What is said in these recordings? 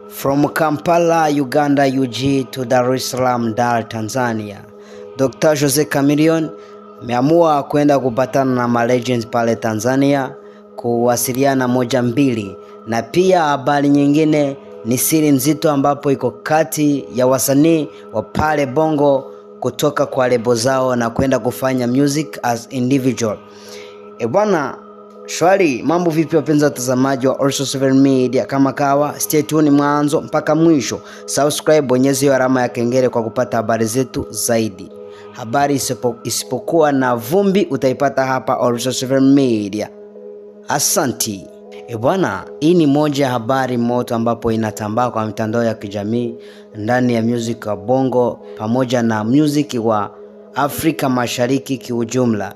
From Kampala, Uganda, UG to Dar es Salaam, Dar, Tanzania. Dr. Jose Chameleone ameamua kwenda kupatana na malegends pale Tanzania kuwasiliana moja mbili, na pia habari nyingine ni siri nzito ambapo iko kati ya wasanii wa pale Bongo kutoka kwa lebo zao na kwenda kufanya music as individual. Bwana shwari, mambo vipi wapenzi watazamaji wa Also 7 Media? Kama kawa, stay tuned mwanzo mpaka mwisho. Subscribe, bonyeza hiyo alama ya kengele kwa kupata habari zetu zaidi. Habari isipokuwa na vumbi utaipata hapa Also 7 Media. Asanti. Bwana, hii ni moja ya habari moto ambapo inatambaa kwa mitandao ya kijamii ndani ya music wa Bongo pamoja na music wa Afrika Mashariki kiujumla.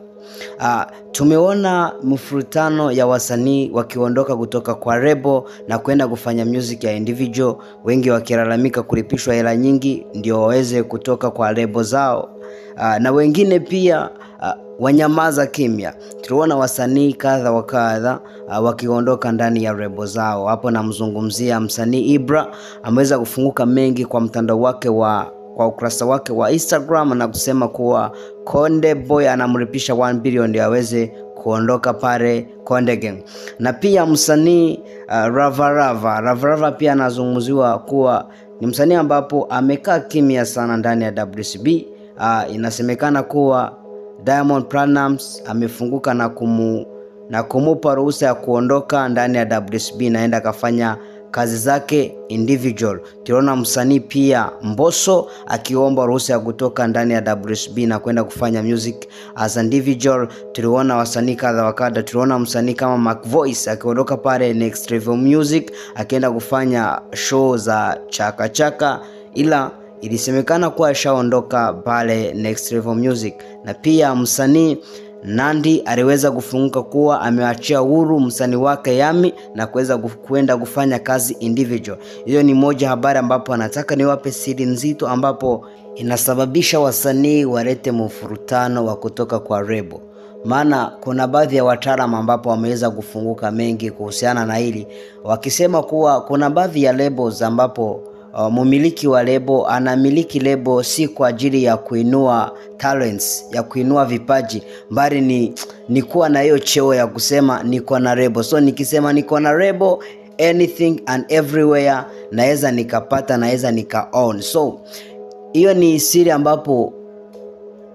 Tumeona mfurutano ya wasanii wakiondoka kutoka kwa lebo na kwenda kufanya music ya individual, wengi wakilalamika kulipishwa hela nyingi ndio waweze kutoka kwa lebo zao, na wengine pia wanyamaza kimya. Tuliona wasanii kadha wa kadha wakiondoka ndani ya lebo zao. Hapo namzungumzia msanii Ibra, ameweza kufunguka mengi kwa mtandao wake kwa ukurasa wake wa Instagram na kusema kuwa Konde Boy anamlipisha 1 billion ndio aweze kuondoka pale Konde Gang. Na pia msanii Rava pia anazungumziwa kuwa ni msanii ambapo amekaa kimya sana ndani ya WCB. Inasemekana kuwa Diamond Platnumz amefunguka na kumupa ruhusa ya kuondoka ndani ya WCB naenda kafanya kazi zake individual. Tuliona msanii pia Mbosso akiomba ruhusa ya kutoka ndani ya WCB na kwenda kufanya music as individual. Tuliona wasanii kadha wa kadha. Tuliona msanii kama Mac Voice akiondoka pale Next Level Music akienda kufanya show za chaka chaka, ila ilisemekana kuwa ashaondoka pale Next Level Music. Na pia msanii Nandy aliweza kufunguka kuwa ameachia huru msanii wake Yami na kuweza kwenda kufanya kazi individual. Hiyo ni moja habari ambapo anataka niwape siri nzito ambapo inasababisha wasanii walete mfurutano wa kutoka kwa lebo. Maana kuna baadhi ya wataalamu ambapo wameweza kufunguka mengi kuhusiana na hili, wakisema kuwa kuna baadhi ya labels ambapo mumiliki wa lebo anamiliki lebo si kwa ajili ya kuinua talents, ya kuinua vipaji, bali ni kuwa na hiyo cheo ya kusema niko na lebo. So nikisema niko na lebo, anything and everywhere naweza nikapata, naweza nika own. So hiyo ni siri ambapo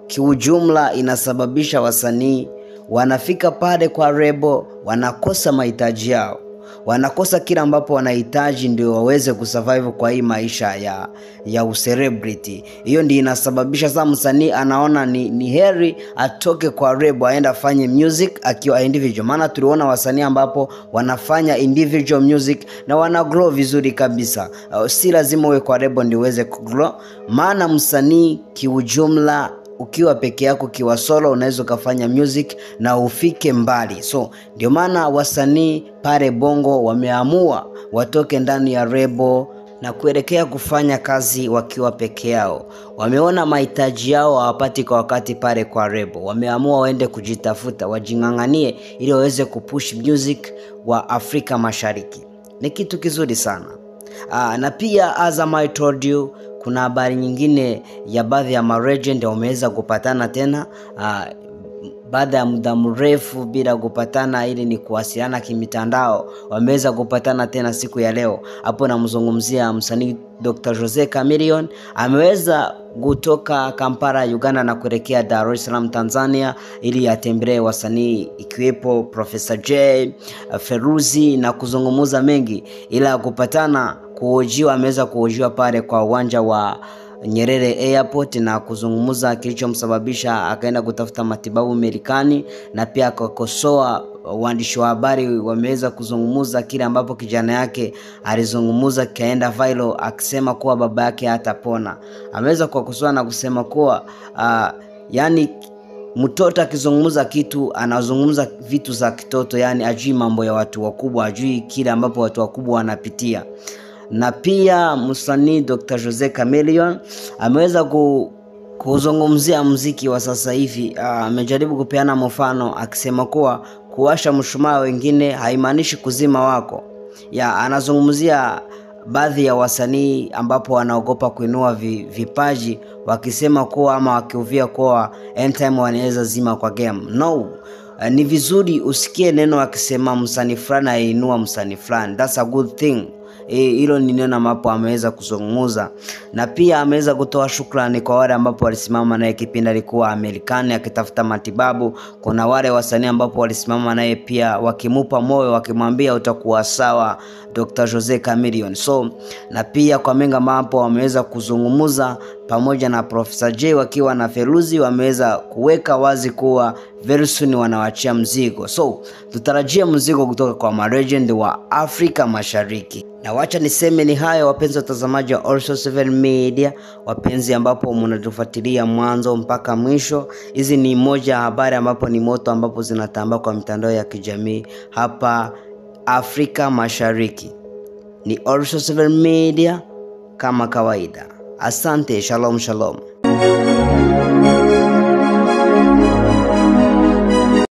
kiujumla inasababisha wasanii wanafika pale kwa lebo wanakosa mahitaji yao, wanakosa kila ambapo wanahitaji ndio waweze kusurvive kwa hii maisha ya celebrity. Hiyo ndio inasababisha sasa msanii anaona ni heri atoke kwa lebo aenda afanye music akiwa individual. Maana tuliona wasanii ambapo wanafanya individual music na wana grow vizuri kabisa. Si lazima uwe kwa lebo ndio uweze kugrow, maana msanii kiujumla ukiwa peke yako kiwa solo unaweza kufanya music na ufike mbali. So ndio maana wasanii pale Bongo wameamua watoke ndani ya lebo na kuelekea kufanya kazi wakiwa peke yao. Wameona mahitaji yao hawapati kwa wakati pale kwa lebo, wameamua waende kujitafuta, wajinganganie ili waweze kupush music wa Afrika Mashariki. Ni kitu kizuri sana. Na pia as I told you, kuna habari nyingine ya baadhi ya legend wameweza kupatana tena baada ya muda mrefu bila kupatana, ili ni kuwasiliana kimitandao. Wameweza kupatana tena siku ya leo. Hapo namzungumzia msanii Dr. Jose Chameleone, ameweza kutoka Kampala Uganda na kuelekea Dar es Salaam Tanzania ili atembelee wasanii ikiwepo Professor J, Feruzi na kuzungumza mengi, ila kupatana kuhojiwa, ameweza kuhojiwa pale kwa uwanja wa Nyerere Airport na kuzungumza kilichomsababisha akaenda kutafuta matibabu Marekani, na pia akakosoa waandishi wa habari wameweza kuzungumza kile ambapo kijana yake alizungumza kaenda viral akisema kuwa baba yake hatapona. Ameweza kukosoa na kusema kuwa yani mtoto akizungumza kitu anazungumza vitu za kitoto, yani ajui mambo ya watu wakubwa, ajui kile ambapo watu wakubwa wanapitia. Na pia msanii Dr. Jose Chameleone ameweza kuzungumzia muziki wa sasa hivi. Amejaribu kupeana mfano akisema kuwa kuwasha mshumaa wengine haimaanishi kuzima wako. Anazungumzia baadhi ya wasanii ambapo wanaogopa kuinua vipaji wakisema kuwa ama wakiuvia kuwa anytime wanaweza zima kwa game. No, ni vizuri usikie neno akisema msanii fulani ainua msanii fulani. That's a good thing. Hilo ni neno ambapo ameweza kuzungumza, na pia ameweza kutoa shukrani kwa wale ambapo walisimama naye kipindi alikuwa Amerikani akitafuta matibabu. Kuna wale wasanii ambapo walisimama naye pia wakimupa moyo, wakimwambia utakuwa sawa Dr. Jose Chameleone. So na pia kwa mengi ambapo wameweza kuzungumza pamoja na Professor Jay wakiwa na Feruzi, wameweza kuweka wazi kuwa very soon wanawachia mzigo. So tutarajia mzigo kutoka kwa legend wa Afrika Mashariki. Na wacha niseme ni hayo wapenzi watazamaji wa All7 Media, wapenzi ambapo mnatufuatilia mwanzo mpaka mwisho. Hizi ni moja ya habari ambapo ni moto ambapo zinatambaa kwa mitandao ya kijamii hapa Afrika Mashariki. Ni All7 Media kama kawaida. Asante, shalom shalom.